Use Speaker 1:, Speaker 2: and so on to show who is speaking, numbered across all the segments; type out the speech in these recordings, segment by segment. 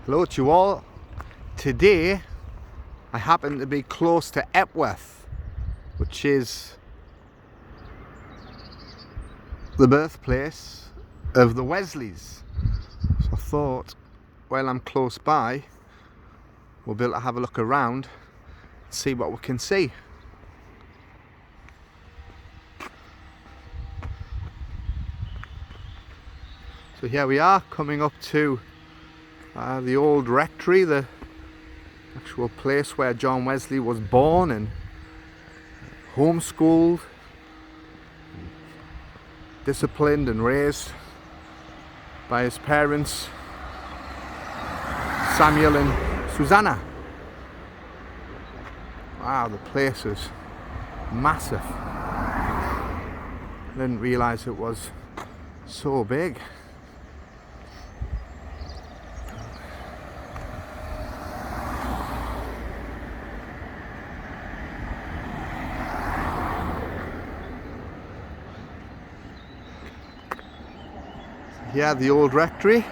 Speaker 1: Hello to you all. Today I happen to be close to Epworth, which is the birthplace of the Wesleys. So I thought while I'm close by we'll be able to have a look around and see what we can see. So here we are, coming up to the old rectory, the actual place where John Wesley was born and homeschooled, disciplined and raised by his parents, Samuel and Susanna. Wow, the place is massive. I didn't realise it was so big. Yeah, the old rectory.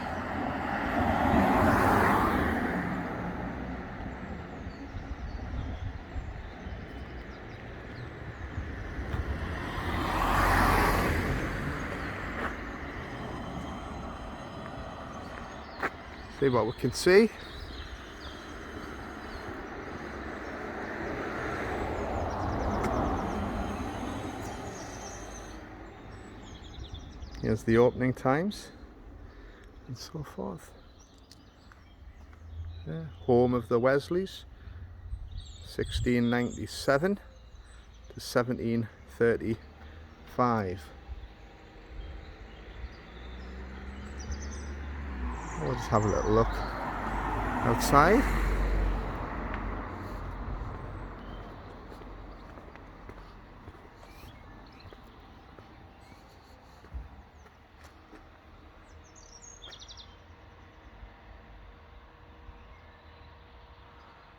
Speaker 1: See what we can see. Here's the opening times and so forth. Yeah, home of the Wesleys, 1697 to 1735. We'll just have a little look outside.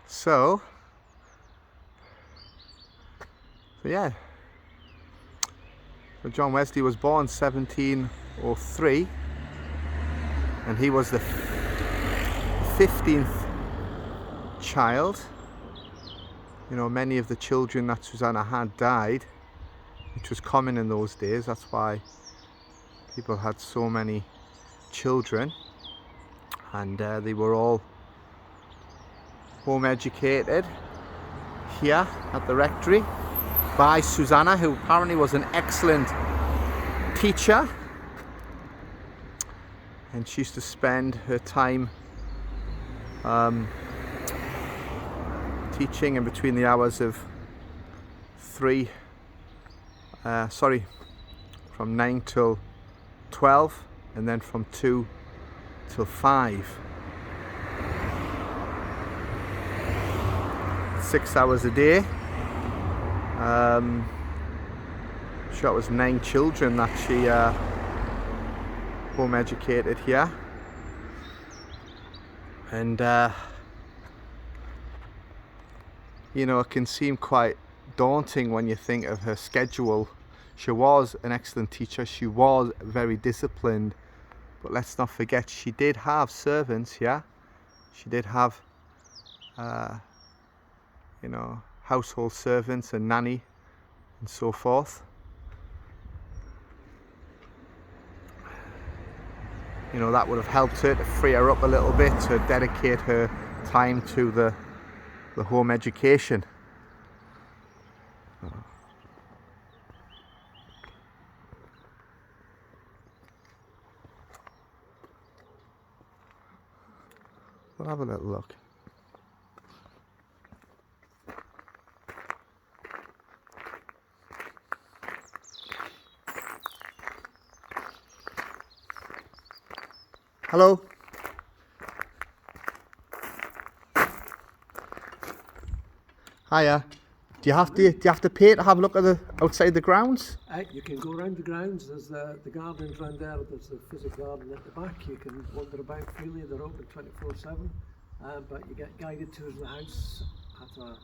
Speaker 1: So yeah, so John Wesley was born 1703 and he was the 15th child. You know, many of the children that Susanna had died, which was common in those days. That's why people had so many children, and they were all home educated here at the rectory by Susanna, who apparently was an excellent teacher, and she used to spend her time teaching in between the hours of from 9 till 12 and then from 2 till 5. 6 hours a day. Sure, it was 9 children that she home educated here, and you know, it can seem quite daunting when you think of her schedule. She was an excellent teacher, she was very disciplined, but let's not forget she did have servants. Yeah, she did have you know, household servants and nanny and so forth. You know, that would have helped her to free her up a little bit to dedicate her time to the home education. We'll have a little look. Hello. Hiya. Do you have to pay to have a look at the outside the grounds?
Speaker 2: You can go around the grounds. There's the gardens round there. There's the physical garden at the back. You can wander about freely. They're open 24/7. But you get guided tours of the house at a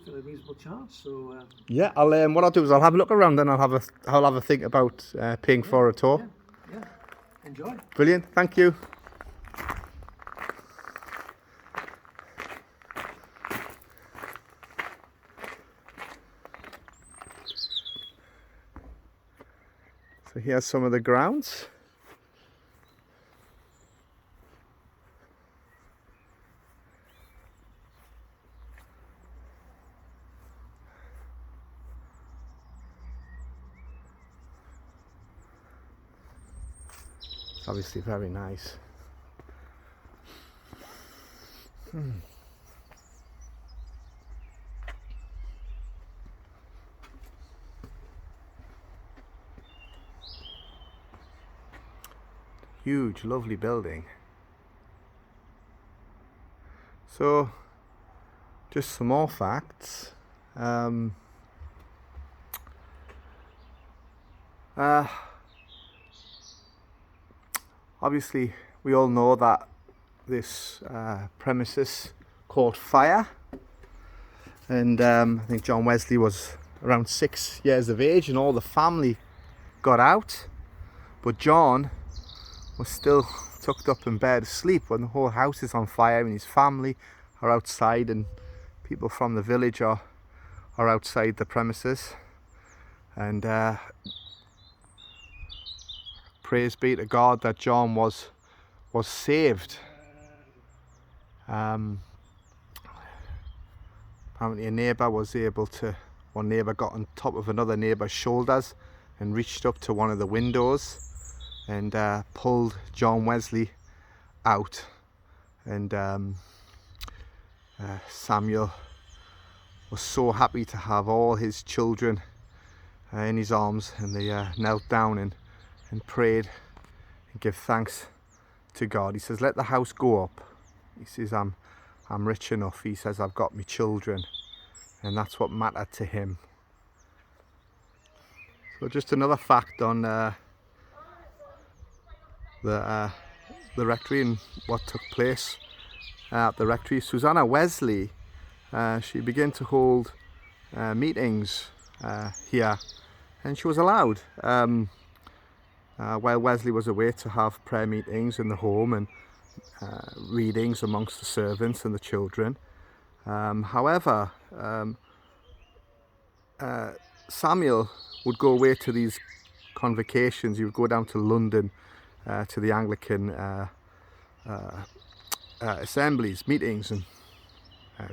Speaker 2: fairly reasonable charge. So
Speaker 1: yeah, I'll what I'll do is I'll have a look around and I'll have a think about paying for a tour.
Speaker 2: Yeah. Enjoy.
Speaker 1: Brilliant. Thank you. here's some of the grounds. It's obviously very nice. Huge, lovely building. So, just some more facts. Obviously, we all know that this premises caught fire, and I think John Wesley was around 6 years of age, and all the family got out, but John was still tucked up in bed asleep when the whole house is on fire, and his family are outside, and people from the village are outside the premises. And praise be to God that John was saved. Apparently a neighbour was able to, one neighbour got on top of another neighbour's shoulders and reached up to one of the windows and pulled John Wesley out. And Samuel was so happy to have all his children in his arms, and they knelt down and prayed and give thanks to God. He says, let the house go up. He says, I'm rich enough. He says, I've got my children, and that's what mattered to him. So just another fact on the rectory and what took place at the rectory. Susanna Wesley, she began to hold meetings here, and she was allowed while Wesley was away to have prayer meetings in the home and readings amongst the servants and the children. However, Samuel would go away to these convocations. He would go down to London to the Anglican assemblies, meetings, and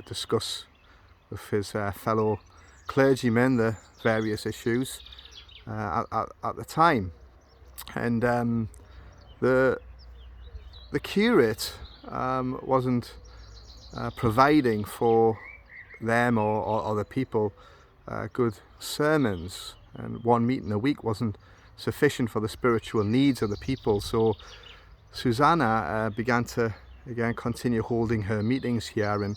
Speaker 1: discuss with his fellow clergymen the various issues at the time. And the curate wasn't providing for them or the people good sermons, and one meeting a week wasn't sufficient for the spiritual needs of the people. So Susanna began to again continue holding her meetings here and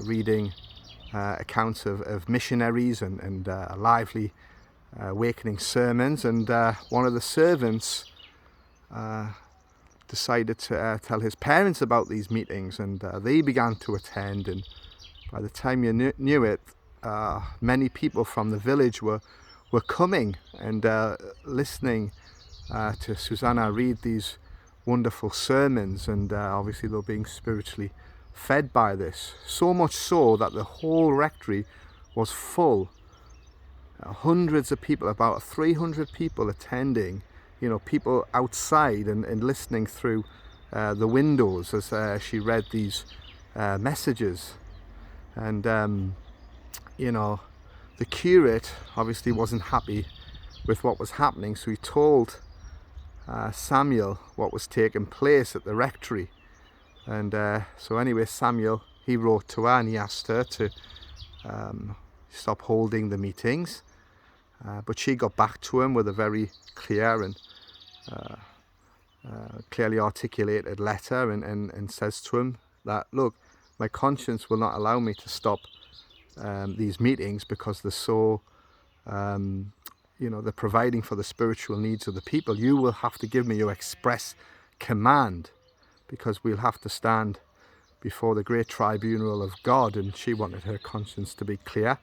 Speaker 1: reading accounts of missionaries and lively awakening sermons. And one of the servants decided to tell his parents about these meetings, and they began to attend. And by the time you knew it, many people from the village were coming and listening to Susanna read these wonderful sermons, and obviously they were being spiritually fed by this. So much so that the whole rectory was full. Hundreds of people, about 300 people attending, you know, people outside and listening through the windows as she read these messages. And you know, the curate obviously wasn't happy with what was happening, so he told Samuel what was taking place at the rectory. And so anyway, Samuel, he wrote to her and he asked her to stop holding the meetings, but she got back to him with a very clear and clearly articulated letter, and says to him that, look, my conscience will not allow me to stop these meetings because they're so you know, they're providing for the spiritual needs of the people. You will have to give me your express command, because we'll have to stand before the great tribunal of God. And she wanted her conscience to be clear,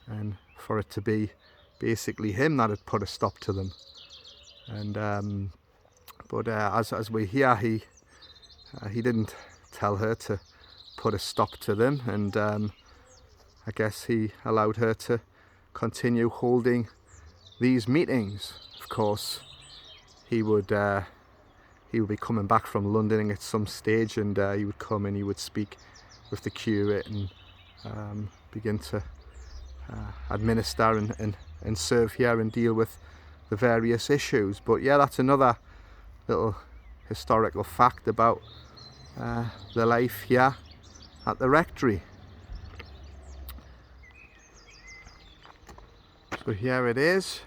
Speaker 1: and for it to be basically him that had put a stop to them. And but as we hear, he didn't tell her to put a stop to them, and I guess he allowed her to continue holding these meetings. Of course he would be coming back from London at some stage, and he would come and he would speak with the curate and begin to administer and serve here and deal with the various issues. But yeah, that's another little historical fact about the life here at the rectory. So here it is,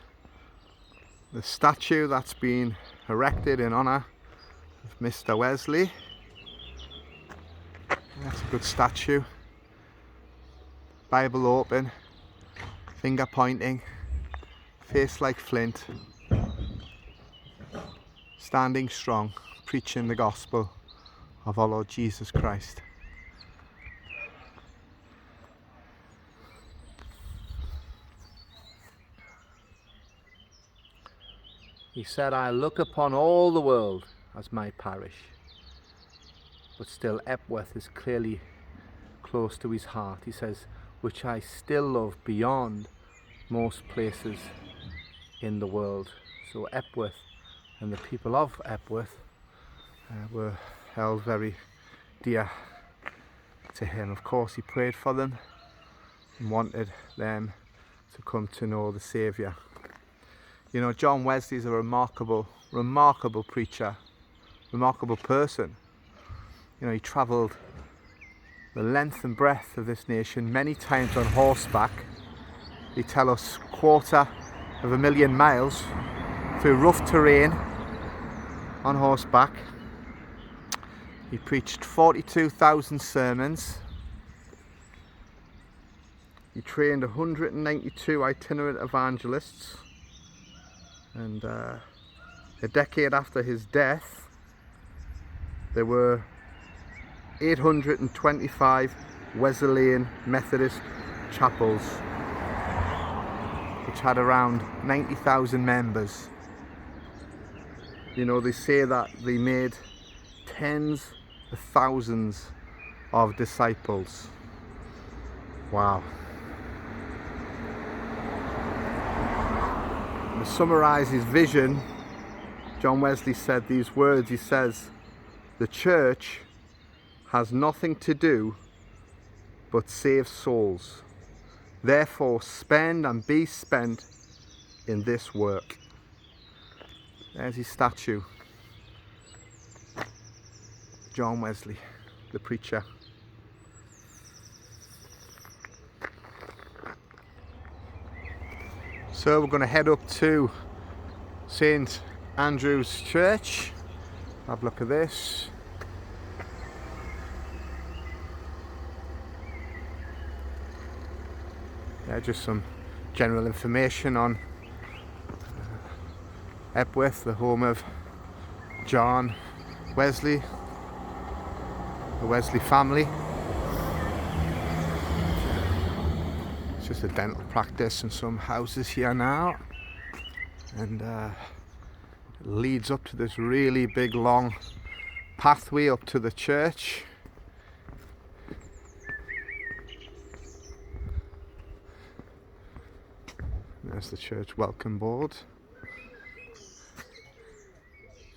Speaker 1: the statue that's been erected in honour of Mr. Wesley. That's a good statue. Bible open, finger pointing, face like flint, standing strong, preaching the gospel of our Lord Jesus Christ. He said, "I look upon all the world as my parish." But still Epworth is clearly close to his heart. He says, "which I still love beyond most places in the world." So Epworth and the people of Epworth were held very dear to him. Of course, he prayed for them and wanted them to come to know the Saviour. You know, John Wesley is a remarkable preacher, remarkable person. You know, he travelled the length and breadth of this nation many times on horseback. He tell us 250,000 miles through rough terrain on horseback. He preached 42,000 sermons. He trained 192 itinerant evangelists. And a decade after his death, there were 825 Wesleyan Methodist chapels, which had around 90,000 members. You know, they say that they made tens of thousands of disciples. Wow. To summarise his vision, John Wesley said these words. He says, "The church has nothing to do but save souls. Therefore spend and be spent in this work." There's his statue. John Wesley, the preacher. So we're going to head up to St. Andrew's Church. Have a look at this. Yeah, just some general information on Epworth, the home of John Wesley, the Wesley family. It's just a dental practice and some houses here now, and it leads up to this really big long pathway up to the church. There's the church welcome board.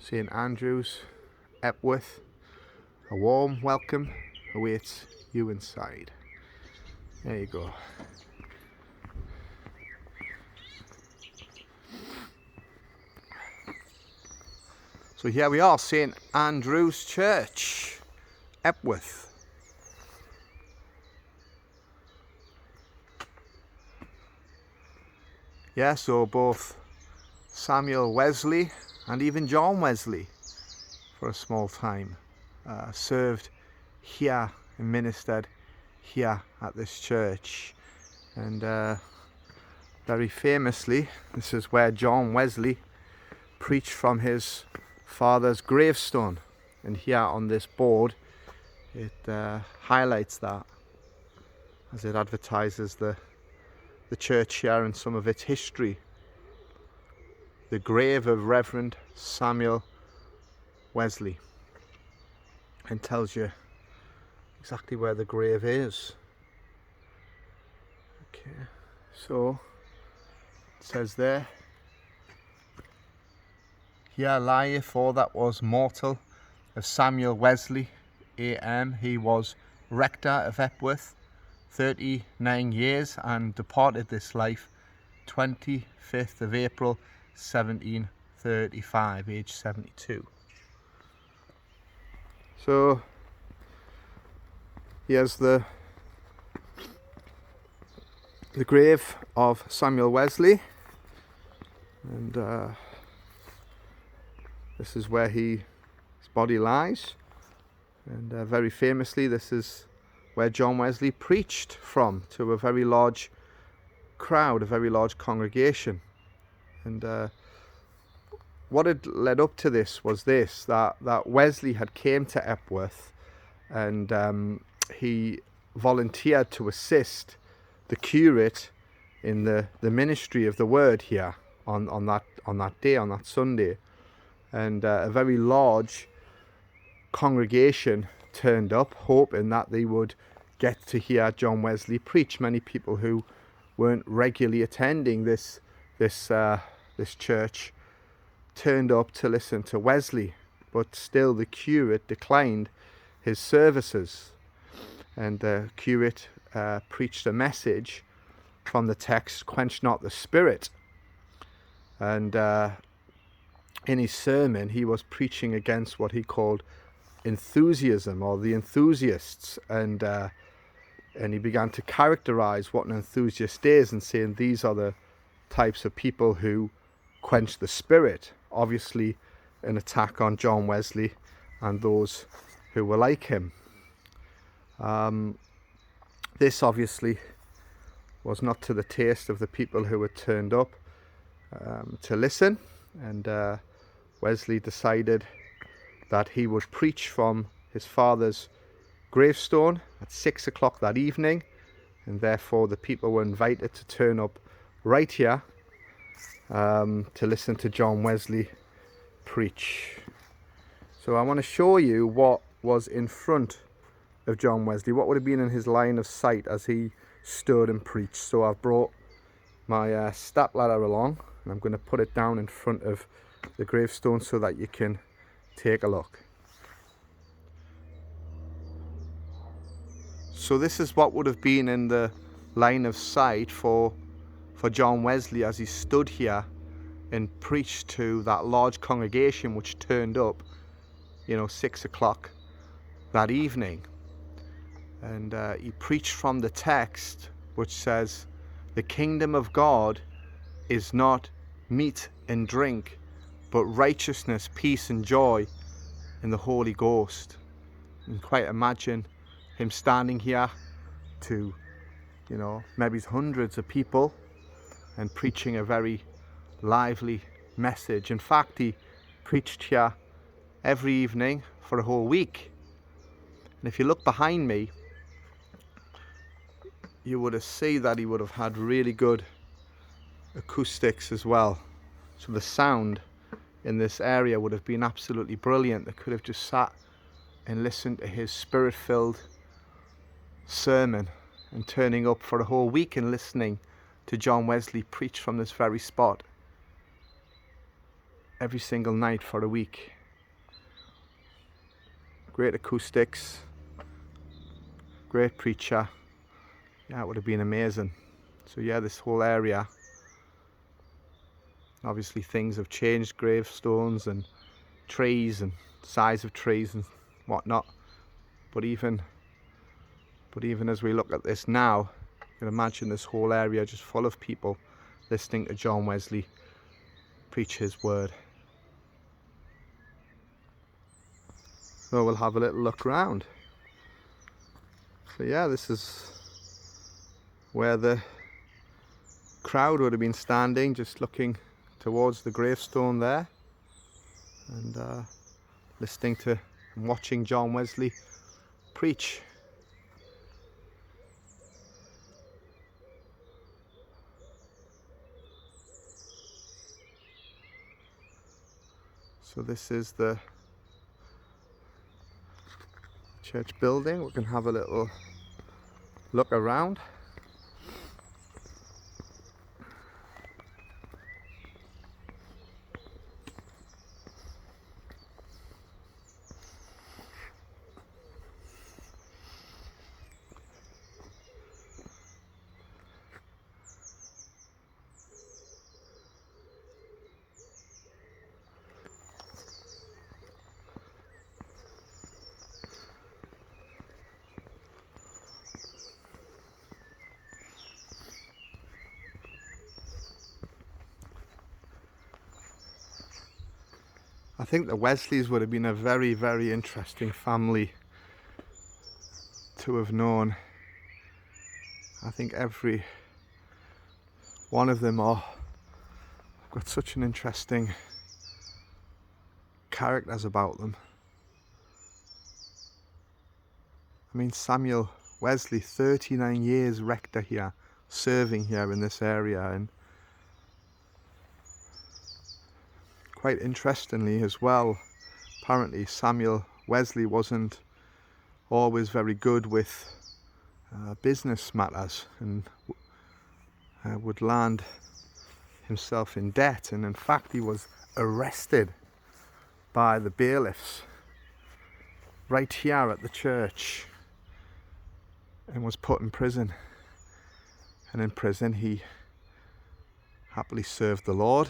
Speaker 1: St. Andrew's, Epworth, a warm welcome awaits you inside. There you go. So here we are, St. Andrew's Church, Epworth. Yeah, so both Samuel Wesley and even John Wesley, for a small time, served here and ministered here at this church. And very famously, this is where John Wesley preached from his father's gravestone. And here on this board, it highlights that as it advertises the church here and some of its history. The grave of Reverend Samuel Wesley, and tells you exactly where the grave is. Okay, so it says there, Here lieth all that was mortal of Samuel Wesley, AM. He was rector of Epworth, 39 years, and departed this life 25th of April 1735, age 72. So here's the grave of Samuel Wesley, and this is where his body lies, and very famously this is where John Wesley preached from to a very large crowd, a very large congregation. And what had led up to this was this, that Wesley had came to Epworth, and he volunteered to assist the curate in the ministry of the word here on that day, on that Sunday. And a very large congregation turned up, hoping that they would get to hear John Wesley preach. Many people who weren't regularly attending this church turned up to listen to Wesley, but still the curate declined his services, and the curate preached a message from the text, "Quench not the spirit," and in his sermon he was preaching against what he called enthusiasm, or the enthusiasts, and he began to characterize what an enthusiast is, and saying these are the types of people who quench the spirit. Obviously an attack on John Wesley and those who were like him. This obviously was not to the taste of the people who had turned up to listen, and Wesley decided that he would preach from his father's gravestone at 6 o'clock that evening, and therefore the people were invited to turn up right here to listen to John Wesley preach. So I want to show you what was in front of John Wesley, what would have been in his line of sight as he stood and preached. So I've brought my step ladder along, and I'm going to put it down in front of the gravestone so that you can take a look. So this is what would have been in the line of sight for John Wesley as he stood here and preached to that large congregation which turned up, 6 o'clock that evening. And he preached from the text which says, "The kingdom of God is not meat and drink, but righteousness, peace and joy in the Holy Ghost." You can quite imagine him standing here to, maybe hundreds of people and preaching a very lively message. In fact, he preached here every evening for a whole week. And if you look behind me, you would have seen that he would have had really good acoustics as well. So the sound in this area would have been absolutely brilliant. They could have just sat and listened to his spirit-filled sermon, and turning up for a whole week and listening to John Wesley preach from this very spot every single night for a week. Great acoustics, great preacher. Yeah, it would have been amazing. So yeah, this whole area, obviously things have changed, gravestones and trees and size of trees and whatnot, but even as we look at this now, you can imagine this whole area just full of people listening to John Wesley preach his word. So we'll have a little look around. So yeah, this is where the crowd would have been standing, just looking towards the gravestone there, and listening to and watching John Wesley preach. So this is the church building. We can have a little look around. think the Wesleys would have been a very, very interesting family to have known. I think every one of them are got such an interesting characters about them. I mean, Samuel Wesley, 39 years rector here, serving here in this area, and quite interestingly as well, apparently Samuel Wesley wasn't always very good with business matters, and would land himself in debt, and in fact he was arrested by the bailiffs right here at the church and was put in prison. And in prison he happily served the Lord,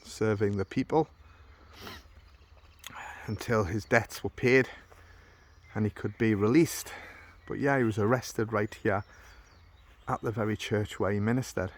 Speaker 1: serving the people, until his debts were paid and he could be released. But yeah, he was arrested right here at the very church where he ministered.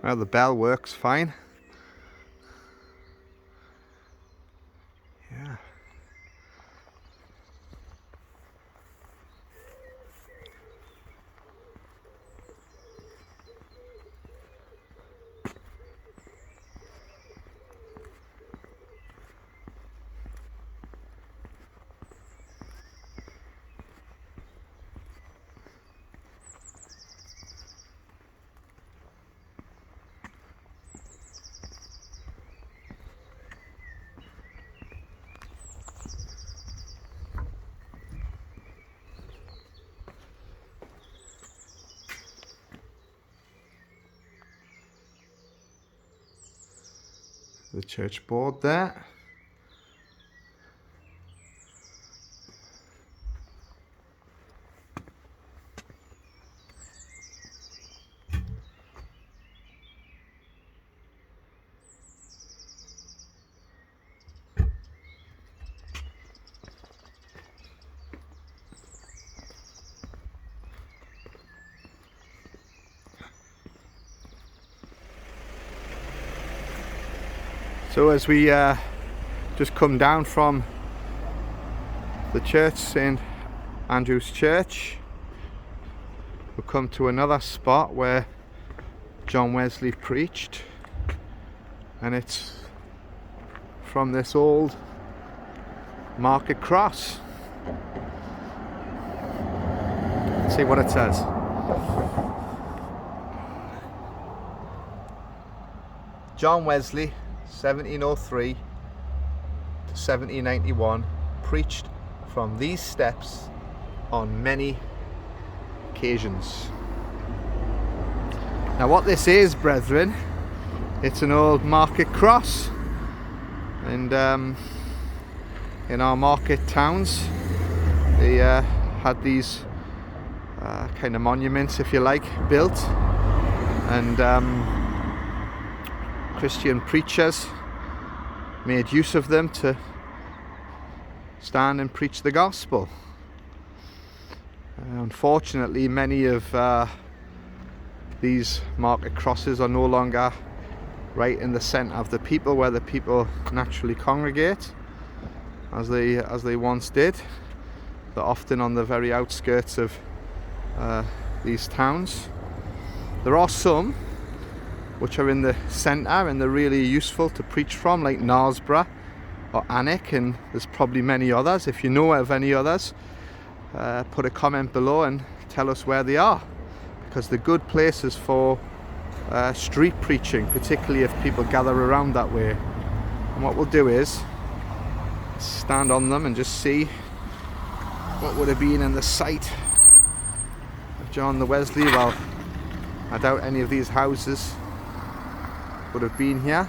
Speaker 1: Well, the bell works fine. Yeah. The church board there. So as we just come down from the church, St. Andrew's Church, we'll come to another spot where John Wesley preached, and it's from this old market cross. Let's see what it says. John Wesley, 1703 to 1791, preached from these steps on many occasions. Now what this is, brethren, it's an old market cross, and in our market towns they had these kind of monuments, if you like, built, and Christian preachers made use of them to stand and preach the gospel. Unfortunately, many of these market crosses are no longer right in the centre of the people, where the people naturally congregate, as they once did. They're often on the very outskirts of these towns. There are some which are in the centre and they're really useful to preach from, like Knaresborough or Alnwick, and there's probably many others. If you know of any others, put a comment below and tell us where they are, because they're good places for street preaching, particularly if people gather around that way. And what we'll do is stand on them and just see what would have been in the sight of John the Wesley, well, I doubt any of these houses would have been here.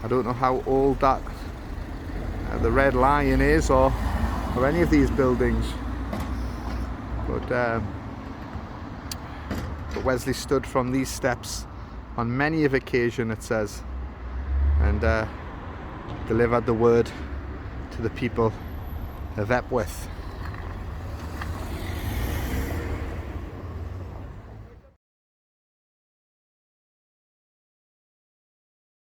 Speaker 1: I don't know how old that the Red Lion is, or any of these buildings, but Wesley stood from these steps on many of occasion, it says, and delivered the word to the people of Epworth.